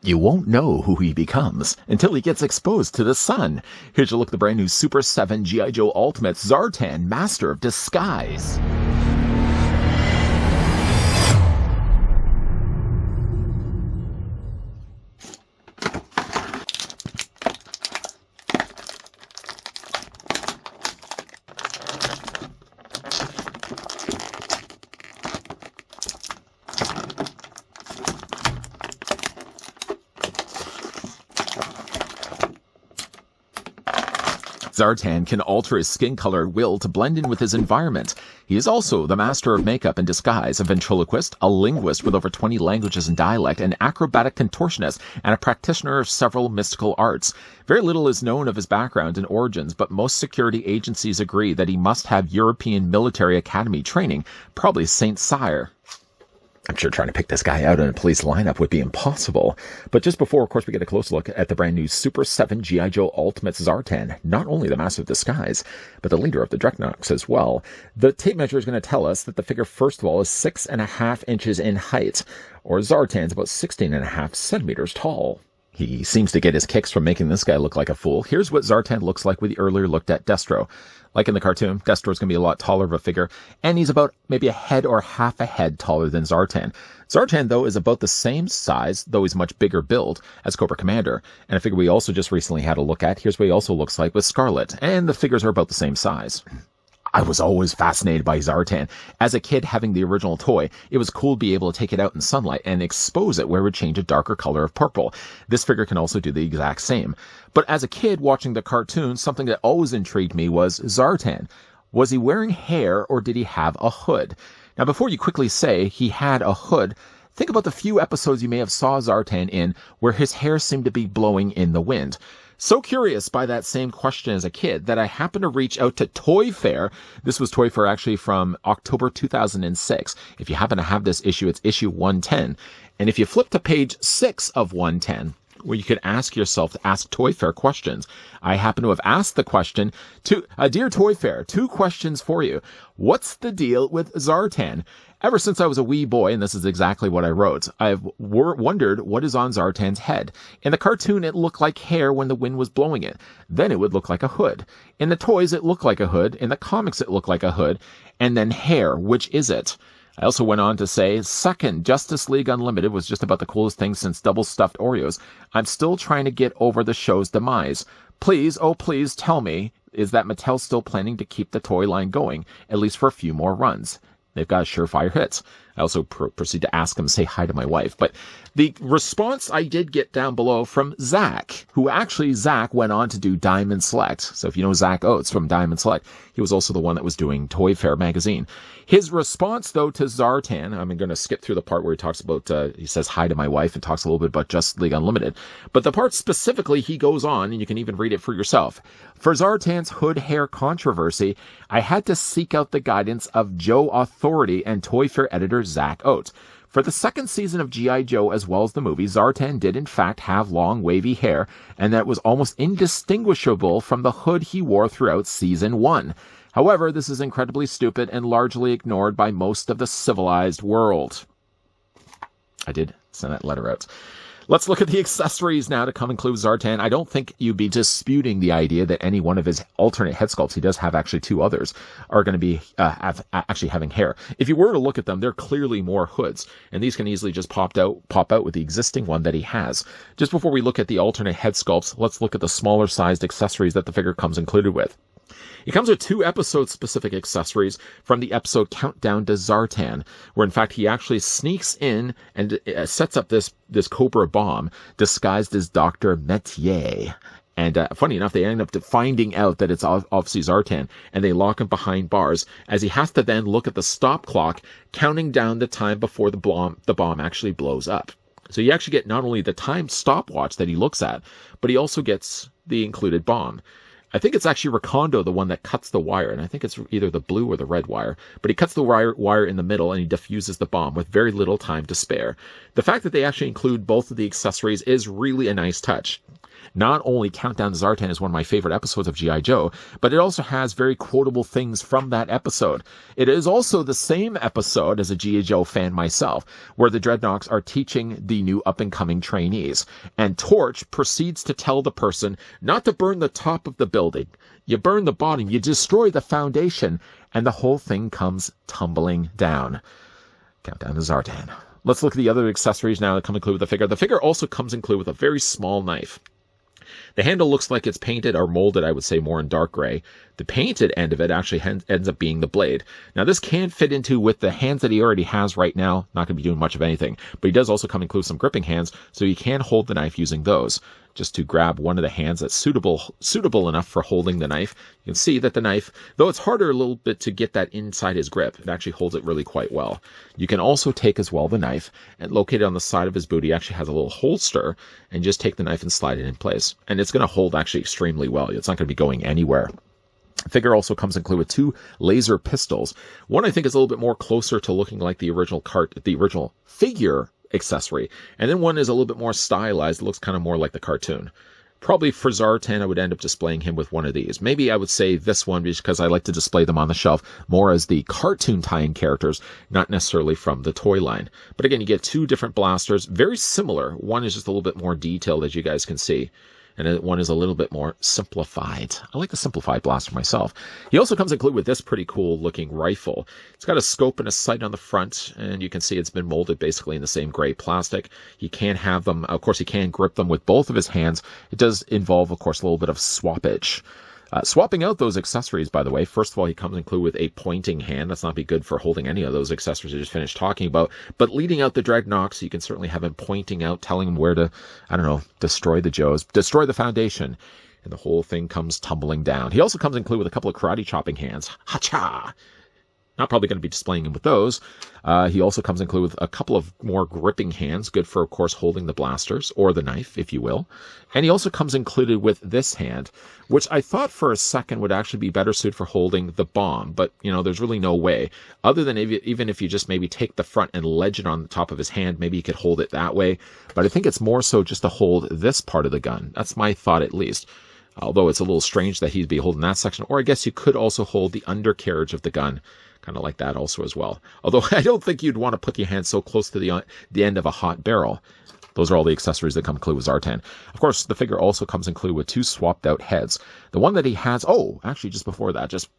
You won't know who he becomes until he gets exposed to the sun. Here's a look at the brand new Super 7 G.I. Joe Ultimate Zartan, Master of Disguise. Zartan can alter his skin color at will to blend in with his environment. He is also the master of makeup and disguise, a ventriloquist, a linguist with over 20 languages and dialect, an acrobatic contortionist, and a practitioner of several mystical arts. Very little is known of his background and origins, but most security agencies agree that he must have European Military Academy training, probably St. Cyr. I'm sure trying to pick this guy out in a police lineup would be impossible. But just before, of course, we get a close look at the brand new Super 7 G.I. Joe Ultimate Zartan, not only the Master of Disguise, but the leader of the Dǝvᴉous as well. The tape measure is going to tell us that the figure, first of all, is 6.5 inches in height, or Zartan's about 16.5 centimeters tall. He seems to get his kicks from making this guy look like a fool. Here's what Zartan looks like with the earlier looked at Destro. Like in the cartoon, Destro's going to be a lot taller of a figure, and he's about maybe a head or half a head taller than Zartan. Zartan, though, is about the same size, though he's much bigger build, as Cobra Commander, and a figure we also just recently had a look at. Here's what he also looks like with Scarlet, and the figures are about the same size. I was always fascinated by Zartan. As a kid, having the original toy, it was cool to be able to take it out in sunlight and expose it where it would change a darker color of purple. This figure can also do the exact same. But as a kid watching the cartoon, something that always intrigued me was Zartan. Was he wearing hair or did he have a hood? Now, before you quickly say he had a hood, think about the few episodes you may have saw Zartan in where his hair seemed to be blowing in the wind. So curious by that same question as a kid that I happened to reach out to Toy Fair. This was Toy Fair actually from October 2006. If you happen to have this issue, it's issue 110. And if you flip to page 6 of 110, where you could ask yourself to ask Toy Fair questions, I happen to have asked the question to Dear Toy Fair, 2 questions for you. What's the deal with Zartan? Ever since I was a wee boy, and this is exactly what I wrote, I've wondered what is on Zartan's head. In the cartoon, it looked like hair when the wind was blowing it. Then it would look like a hood. In the toys, it looked like a hood. In the comics, it looked like a hood. And then hair. Which is it? I also went on to say, second, Justice League Unlimited was just about the coolest thing since double stuffed Oreos. I'm still trying to get over the show's demise. Please, oh please tell me, is that Mattel still planning to keep the toy line going, at least for a few more runs? They've got surefire hits. I also proceed to ask him to say hi to my wife. But the response I did get down below from Zach, who actually Zach went on to do Diamond Select. So if you know Zach Oates from Diamond Select, he was also the one that was doing Toy Fair magazine. His response, though, to Zartan, I'm going to skip through the part where he talks about, he says hi to my wife and talks a little bit about Justice League Unlimited. But the part specifically, he goes on, and you can even read it for yourself. For Zartan's hood hair controversy, I had to seek out the guidance of Joe Authority and Toy Fair editor Zach Oates. For the second season of G.I. Joe, as well as the movie, Zartan did in fact have long, wavy hair, and that was almost indistinguishable from the hood he wore throughout season 1. However, this is incredibly stupid and largely ignored by most of the civilized world. I did send that letter out. Let's look at the accessories now to come include Zartan. I don't think you'd be disputing the idea that any one of his alternate head sculpts, he does have actually 2 others, are going to be actually having hair. If you were to look at them, they're clearly more hoods, and these can easily just pop out with the existing one that he has. Just before we look at the alternate head sculpts, let's look at the smaller sized accessories that the figure comes included with. It comes with 2 episode-specific accessories from the episode Countdown to Zartan, where in fact he actually sneaks in and sets up this Cobra bomb disguised as Dr. Metier. And funny enough, they end up finding out that it's obviously Zartan, and they lock him behind bars, as he has to then look at the stop clock, counting down the time before the bomb actually blows up. So you actually get not only the time stopwatch that he looks at, but he also gets the included bomb. I think it's actually Recondo, the one that cuts the wire, and I think it's either the blue or the red wire, but he cuts the wire in the middle and he defuses the bomb with very little time to spare. The fact that they actually include both of the accessories is really a nice touch. Not only Countdown to Zartan is one of my favorite episodes of G.I. Joe, but it also has very quotable things from that episode. It is also the same episode, as a G.I. Joe fan myself, where the Dreadnoks are teaching the new up-and-coming trainees. And Torch proceeds to tell the person not to burn the top of the building. You burn the bottom, you destroy the foundation, and the whole thing comes tumbling down. Countdown to Zartan. Let's look at the other accessories now that come included with the figure. The figure also comes included with a very small knife. The handle looks like it's painted or molded, I would say, more in dark gray. The painted end of it actually ends up being the blade. Now, this can fit into with the hands that he already has right now. Not going to be doing much of anything. But he does also come include some gripping hands, so you can hold the knife using those. Just to grab one of the hands that's suitable enough for holding the knife. You can see that the knife, though it's harder a little bit to get that inside his grip, it actually holds it really quite well. You can also take as well the knife, and located on the side of his boot, he actually has a little holster, and just take the knife and slide it in place. And it's going to hold actually extremely well. It's not going to be going anywhere. The figure also comes included with 2 laser pistols. One I think is a little bit more closer to looking like the original figure accessory, and then one is a little bit more stylized. It looks kind of more like the cartoon. Probably for Zartan, I would end up displaying him with one of these. Maybe I would say this one because I like to display them on the shelf more as the cartoon tie-in characters, not necessarily from the toy line. But again, you get 2 different blasters, very similar. One is just a little bit more detailed, as you guys can see. And one is a little bit more simplified. I like the simplified blaster myself. He also comes included with this pretty cool looking rifle. It's got a scope and a sight on the front, and you can see it's been molded basically in the same gray plastic. He can have them, of course, he can grip them with both of his hands. It does involve, of course, a little bit of swappage. Swapping out those accessories, by the way, first of all, he comes included with a pointing hand. That's not be good for holding any of those accessories I just finished talking about. But leading out the Dreadnoks, you can certainly have him pointing out, telling him where to, I don't know, destroy the Joes, destroy the foundation. And the whole thing comes tumbling down. He also comes included with a couple of karate chopping hands. Ha-cha! Not probably going to be displaying him with those. He also comes included with a couple of more gripping hands, good for, of course, holding the blasters, or the knife, if you will. And he also comes included with this hand, which I thought for a second would actually be better suited for holding the bomb. But, you know, there's really no way. Other than even if you just maybe take the front and ledge it on the top of his hand, maybe he could hold it that way. But I think it's more so just to hold this part of the gun. That's my thought, at least. Although it's a little strange that he'd be holding that section. Or I guess you could also hold the undercarriage of the gun. Kind of like that also as well. Although I don't think you'd want to put your hand so close to the end of a hot barrel. Those are all the accessories that come included with Zartan. Of course, the figure also comes included with 2 swapped out heads. The one that he has, actually just before that, just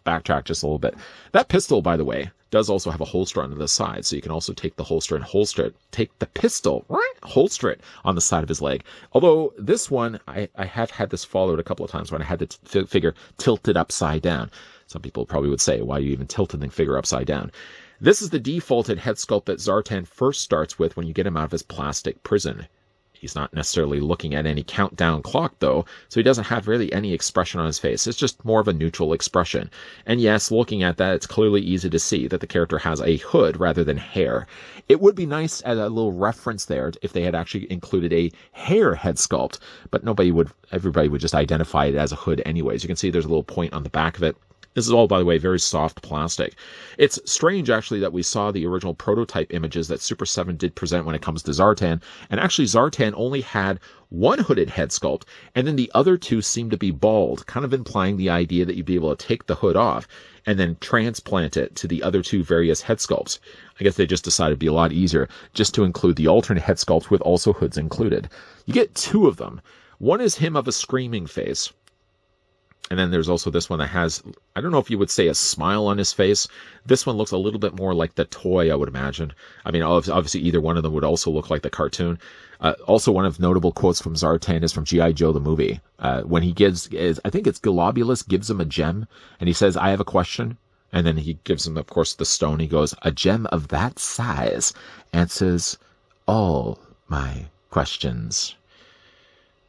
backtrack just a little bit. That pistol, by the way, does also have a holster on the side. So you can also take the holster and holster it. Take the pistol, holster it on the side of his leg. Although this one, I have had this followed a couple of times when I had the figure tilted upside down. Some people probably would say, why are you even tilting the figure upside down? This is the defaulted head sculpt that Zartan first starts with when you get him out of his plastic prison. He's not necessarily looking at any countdown clock, though, so he doesn't have really any expression on his face. It's just more of a neutral expression. And yes, looking at that, it's clearly easy to see that the character has a hood rather than hair. It would be nice as a little reference there if they had actually included a hair head sculpt, but everybody would just identify it as a hood anyways. You can see there's a little point on the back of it. This is all, by the way, very soft plastic. It's strange, actually, that we saw the original prototype images that Super7 did present when it comes to Zartan. And actually, Zartan only had one hooded head sculpt, and then the other 2 seemed to be bald, kind of implying the idea that you'd be able to take the hood off and then transplant it to the other 2 various head sculpts. I guess they just decided it'd be a lot easier just to include the alternate head sculpts with also hoods included. You get 2 of them. One is him of a screaming face. And then there's also this one that has, I don't know if you would say a smile on his face. This one looks a little bit more like the toy, I would imagine. I mean, obviously either one of them would also look like the cartoon. Also, one of notable quotes from Zartan is from G.I. Joe, the movie. When he I think it's Globulus gives him a gem, and he says, I have a question. And then he gives him, of course, the stone. He goes, a gem of that size answers all my questions.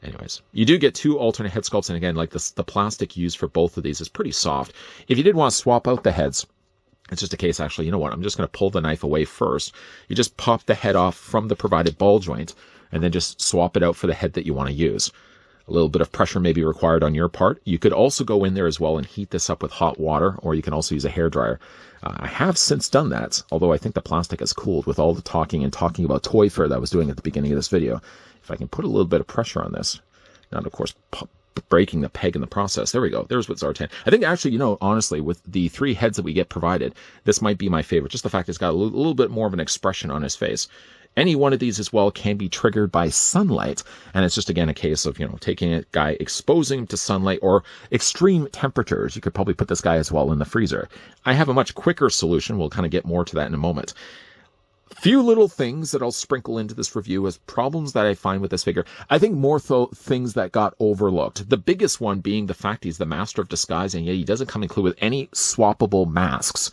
Anyways, you do get 2 alternate head sculpts, and again, like the plastic used for both of these is pretty soft. If you did want to swap out the heads, it's just a case, actually, you know what, I'm just going to pull the knife away first. You just pop the head off from the provided ball joint, and then just swap it out for the head that you want to use. A little bit of pressure may be required on your part. You could also go in there as well and heat this up with hot water, or you can also use a hairdryer. I have since done that, although I think the plastic has cooled with all the talking about Toy Fair that I was doing at the beginning of this video. If I can put a little bit of pressure on this, Not, of course, breaking the peg in the process. There we go. There's what Zartan. I think actually, you know, honestly, with the 3 heads that we get provided, this might be my favorite. Just the fact it's got a little bit more of an expression on his face. Any one of these as well can be triggered by sunlight. And it's just, again, a case of, you know, taking a guy, exposing him to sunlight or extreme temperatures. You could probably put this guy as well in the freezer. I have a much quicker solution. We'll kind of get more to that in a moment. Few little things that I'll sprinkle into this review as problems that I find with this figure. I think more things that got overlooked. The biggest one being the fact he's the master of disguise, and yet he doesn't come included with any swappable masks.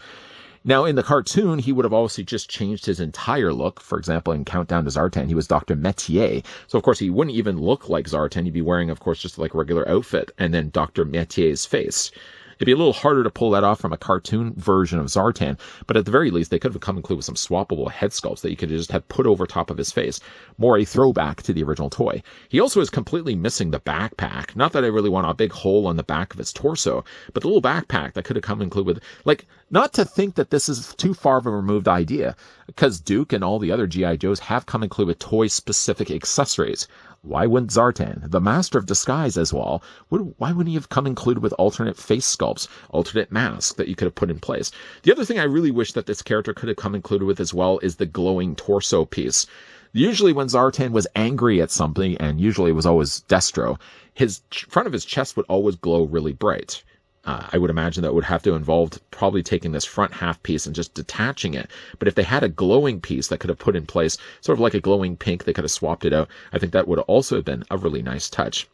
Now, in the cartoon, he would have obviously just changed his entire look. For example, in Countdown to Zartan, he was Dr. Métier. So, of course, he wouldn't even look like Zartan. He'd be wearing, of course, just like a regular outfit, and then Dr. Métier's face. It'd be a little harder to pull that off from a cartoon version of Zartan, but at the very least, they could have come included with some swappable head sculpts that you could just have put over top of his face. More a throwback to the original toy. He also is completely missing the backpack. Not that I really want a big hole on the back of his torso, but the little backpack that could have come included with, like, not to think that this is too far of a removed idea, because Duke and all the other G.I. Joes have come included with toy-specific accessories. Why wouldn't Zartan, the master of disguise as well, why wouldn't he have come included with alternate face sculpts, alternate masks that you could have put in place? The other thing I really wish that this character could have come included with as well is the glowing torso piece. Usually when Zartan was angry at something, and usually it was always Destro, his front of his chest would always glow really bright. I would imagine that would have to involve probably taking this front half piece and just detaching it. But if they had a glowing piece that could have put in place, sort of like a glowing pink, they could have swapped it out. I think that would also have been a really nice touch.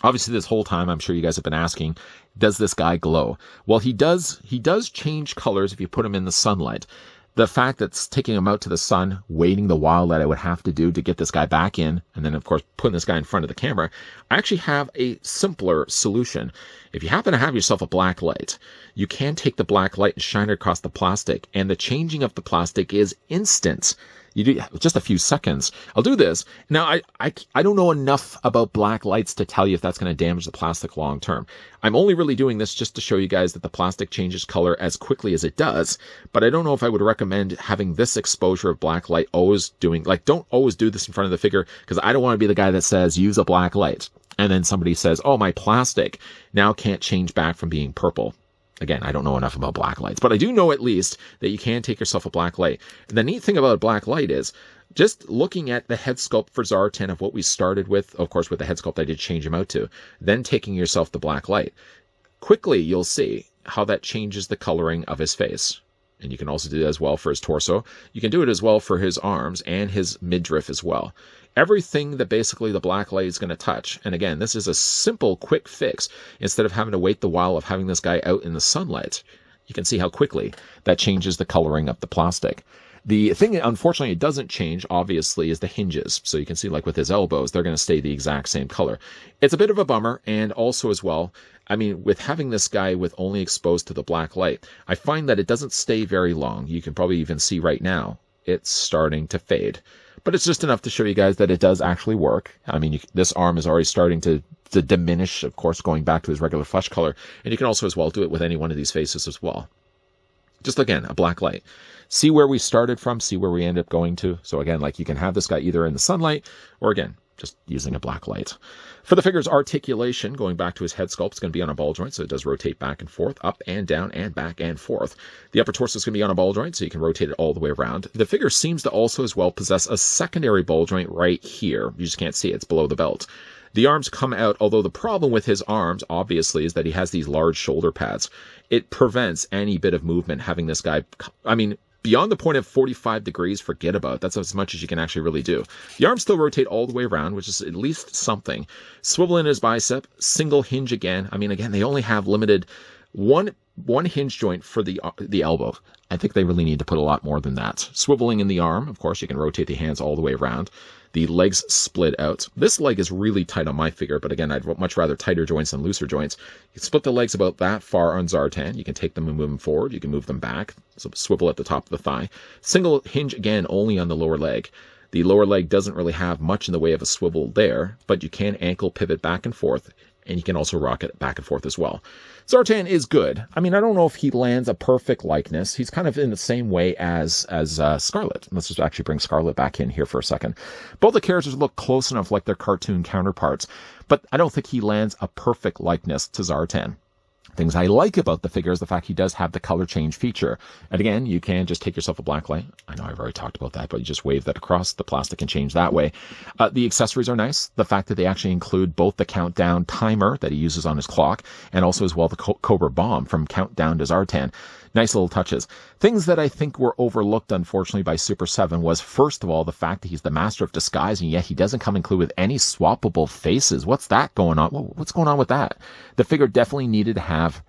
Obviously, this whole time, I'm sure you guys have been asking, does this guy glow? Well, he does change colors if you put him in the sunlight. The fact that's taking him out to the sun, waiting the while that I would have to do to get this guy back in, and then, of course, putting this guy in front of the camera, I actually have a simpler solution. If you happen to have yourself a black light, you can take the black light and shine it across the plastic, and the changing of the plastic is instant. You do just a few seconds. I'll do this. Now, I don't know enough about black lights to tell you if that's going to damage the plastic long term. I'm only really doing this just to show you guys that the plastic changes color as quickly as it does, but I don't know if I would recommend having this exposure of black light always doing, like, don't always do this in front of the figure, because I don't want to be the guy that says, use a black light. And then somebody says, oh, my plastic now can't change back from being purple. Again, I don't know enough about black lights, but I do know at least that you can take yourself a black light. And the neat thing about a black light is just looking at the head sculpt for Zartan of what we started with, of course, with the head sculpt I did change him out to, then taking yourself the black light. Quickly, you'll see how that changes the coloring of his face. And you can also do that as well for his torso. You can do it as well for his arms and his midriff as well. Everything that basically the black light is going to touch. And again, this is a simple, quick fix. Instead of having to wait the while of having this guy out in the sunlight, you can see how quickly that changes the coloring of the plastic. The thing, unfortunately, it doesn't change, obviously, is the hinges. So you can see, like with his elbows, they're going to stay the exact same color. It's a bit of a bummer, and also as well, I mean, with having this guy with only exposed to the black light, I find that it doesn't stay very long. You can probably even see right now, it's starting to fade. But it's just enough to show you guys that it does actually work. I mean, this arm is already starting to diminish, of course, going back to his regular flesh color. And you can also as well do it with any one of these faces as well. Just again, a black light. See where we started from, see where we end up going to. So again, like you can have this guy either in the sunlight or again, just using a black light. For the figure's articulation, going back to his head sculpt, it's going to be on a ball joint, so it does rotate back and forth, up and down and back and forth. The upper torso is going to be on a ball joint, so you can rotate it all the way around. The figure seems to also as well possess a secondary ball joint right here. You just can't see it. It's below the belt. The arms come out, although the problem with his arms, obviously, is that he has these large shoulder pads. It prevents any bit of movement having this guy, I mean, beyond the point of 45 degrees, forget about it. That's as much as you can actually really do. The arms still rotate all the way around, which is at least something. Swivel in his bicep, single hinge again. I mean, again, they only have limited one hinge joint for the elbow. I think they really need to put a lot more than that. Swiveling in the arm, of course, you can rotate the hands all the way around. The legs split out. This leg is really tight on my figure, but again, I'd much rather tighter joints than looser joints. You can split the legs about that far on Zartan. You can take them and move them forward. You can move them back. So swivel at the top of the thigh. Single hinge again only on the lower leg. The lower leg doesn't really have much in the way of a swivel there, but you can ankle pivot back and forth. and he can also rock it back and forth as well. Zartan is good. I mean, I don't know if he lands a perfect likeness. He's kind of in the same way as Scarlet. Let's just actually bring Scarlet back in here for a second. Both the characters look close enough like their cartoon counterparts, but I don't think he lands a perfect likeness to Zartan. Things I like about the figure is the fact he does have the color change feature. And again, you can just take yourself a black light. I know I've already talked about that, but you just wave that across the plastic and change that way. The accessories are nice. The fact that they actually include both the countdown timer that he uses on his clock and also as well the Cobra Bomb from Countdown to Zartan. Nice little touches. Things that I think were overlooked, unfortunately, by Super7 was, first of all, the fact that he's the master of disguise, and yet he doesn't come included with any swappable faces. What's that going on? What's going on with that? The figure definitely needed to have...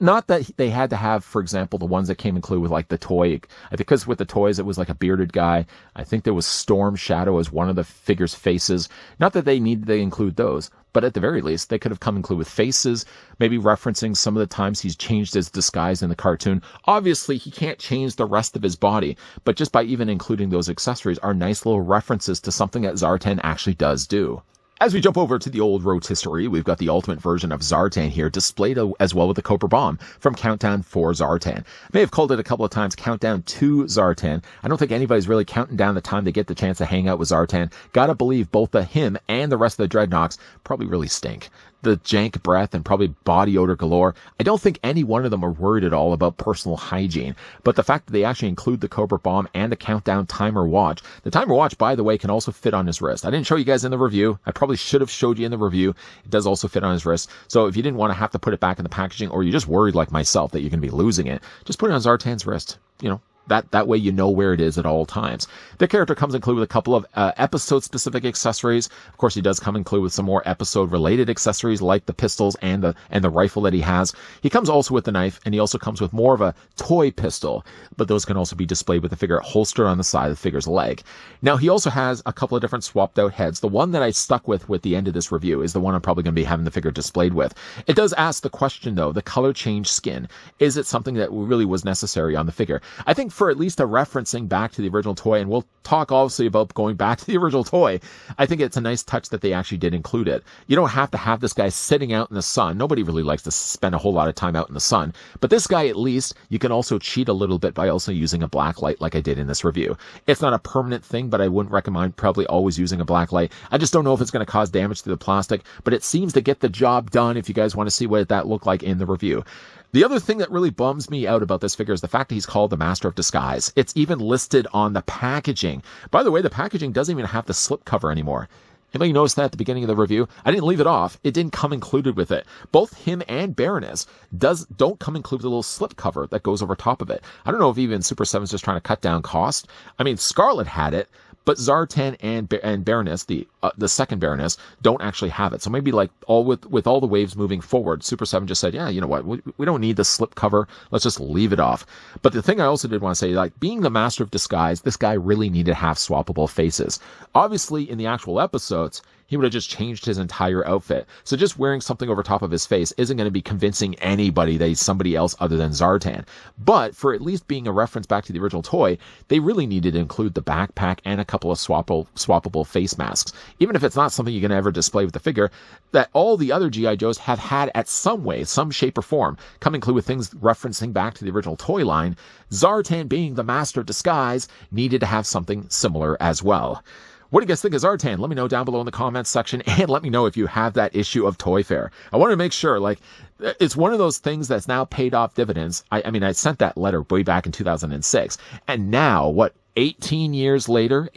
Not that they had to have, for example, the ones that came included with like the toy. I think because with the toys, it was like a bearded guy. I think there was Storm Shadow as one of the figure's faces. Not that they needed to include those, but at the very least, they could have come included with faces, maybe referencing some of the times he's changed his disguise in the cartoon. Obviously, he can't change the rest of his body, but just by even including those accessories are nice little references to something that Zartan actually does do. As we jump over to the old rotisserie, we've got the ultimate version of Zartan here, displayed as well with the Cobra Bomb from Countdown for Zartan. I may have called it a couple of times Countdown to Zartan. I don't think anybody's really counting down the time they get the chance to hang out with Zartan. Gotta believe both him and the rest of the Dreadnoks probably really stink. The jank breath and probably body odor galore. I don't think any one of them are worried at all about personal hygiene, but the fact that they actually include the Cobra Bomb and the Countdown timer watch. The timer watch, by the way, can also fit on his wrist. I didn't show you guys in the review. I probably should have showed you in the review. It does also fit on his wrist. So if you didn't want to have to put it back in the packaging, or you're just worried like myself that you're going to be losing it, just put it on Zartan's wrist. You know, that way you know where it is at all times. The character comes included with a couple of episode-specific accessories. Of course, he does come included with some more episode-related accessories like the pistols and the rifle that he has. He comes also with the knife, and he also comes with more of a toy pistol, but those can also be displayed with the figure holstered on the side of the figure's leg. Now, he also has a couple of different swapped-out heads. The one that I stuck with the end of this review is the one I'm probably going to be having the figure displayed with. It does ask the question, though, the color change skin. Is it something that really was necessary on the figure? I think for at least a referencing back to the original toy, and we'll talk obviously about going back to the original toy, I think it's a nice touch that they actually did include it. You don't have to have this guy sitting out in the sun. Nobody really likes to spend a whole lot of time out in the sun, but this guy, at least, you can also cheat a little bit by also using a black light like I did in this review. It's not a permanent thing, but I wouldn't recommend probably always using a black light. I just don't know if it's going to cause damage to the plastic, but it seems to get the job done if you guys want to see what that looked like in the review. The other thing that really bums me out about this figure is the fact that he's called the Master of Disguise. It's even listed on the packaging. By the way, the packaging doesn't even have the slip cover anymore. Anybody notice that at the beginning of the review? I didn't leave it off. It didn't come included with it. Both him and Baroness don't come included with a little slip cover that goes over top of it. I don't know if even Super7 is just trying to cut down cost. I mean, Scarlet had it, but Zartan and Baroness, the second Baroness, don't actually have it. So maybe like with all the waves moving forward, Super7 just said, yeah, you know what, we don't need the slip cover. Let's just leave it off. But the thing I also did want to say, like, being the Master of Disguise, this guy really needed to have swappable faces. Obviously, in the actual episodes, he would have just changed his entire outfit. So just wearing something over top of his face isn't going to be convincing anybody that he's somebody else other than Zartan. But for at least being a reference back to the original toy, they really needed to include the backpack and a couple of swappable face masks. Even if it's not something you're going to ever display with the figure, that all the other G.I. Joes have had at some way, some shape or form, come include with things referencing back to the original toy line. Zartan, being the Master of Disguise, needed to have something similar as well. What do you guys think of Zartan? Let me know down below in the comments section, and let me know if you have that issue of Toy Fair. I want to make sure, like, it's one of those things that's now paid off dividends. I mean, I sent that letter way back in 2006, and now, 18 years later,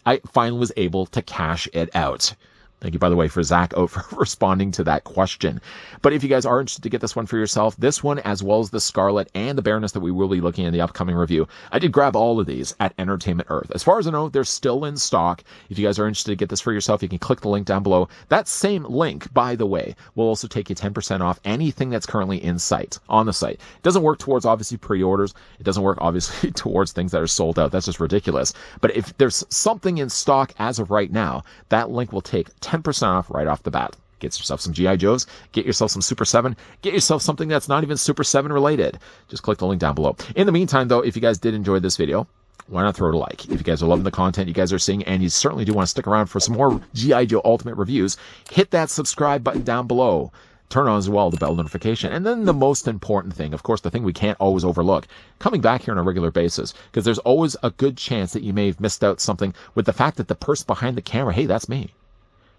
I finally was able to cash it out. Thank you, by the way, for Zach for responding to that question. But if you guys are interested to get this one for yourself, this one, as well as the Scarlet and the Baroness that we will be looking at in the upcoming review, I did grab all of these at Entertainment Earth. As far as I know, they're still in stock. If you guys are interested to get this for yourself, you can click the link down below. That same link, by the way, will also take you 10% off anything that's currently on the site. It doesn't work towards, obviously, pre-orders. It doesn't work, obviously, towards things that are sold out. That's just ridiculous. But if there's something in stock as of right now, that link will take 10% off right off the bat. Get yourself some G.I. Joes, get yourself some Super7, get yourself something that's not even Super7 related. Just click the link down below. In the meantime, though, if you guys did enjoy this video, why not throw it a like? If you guys are loving the content you guys are seeing, and you certainly do want to stick around for some more G.I. Joe Ultimate reviews, hit that subscribe button down below. Turn on as well the bell notification. And then the most important thing, of course, the thing we can't always overlook, coming back here on a regular basis, because there's always a good chance that you may have missed out something with the fact that the person behind the camera, hey, that's me,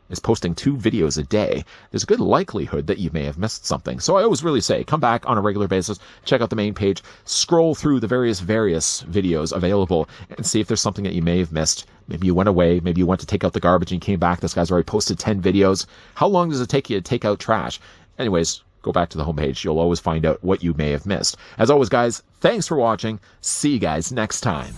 is posting 2 videos a day. There's a good likelihood that you may have missed something. So I always really say, come back on a regular basis, check out the main page, scroll through the various videos available, and see if there's something that you may have missed. Maybe you went away, maybe you went to take out the garbage and you came back, this guy's already posted 10 videos. How long does it take you to take out trash? Anyways, go back to the homepage. You'll always find out what you may have missed. As always, guys, thanks for watching. See you guys next time.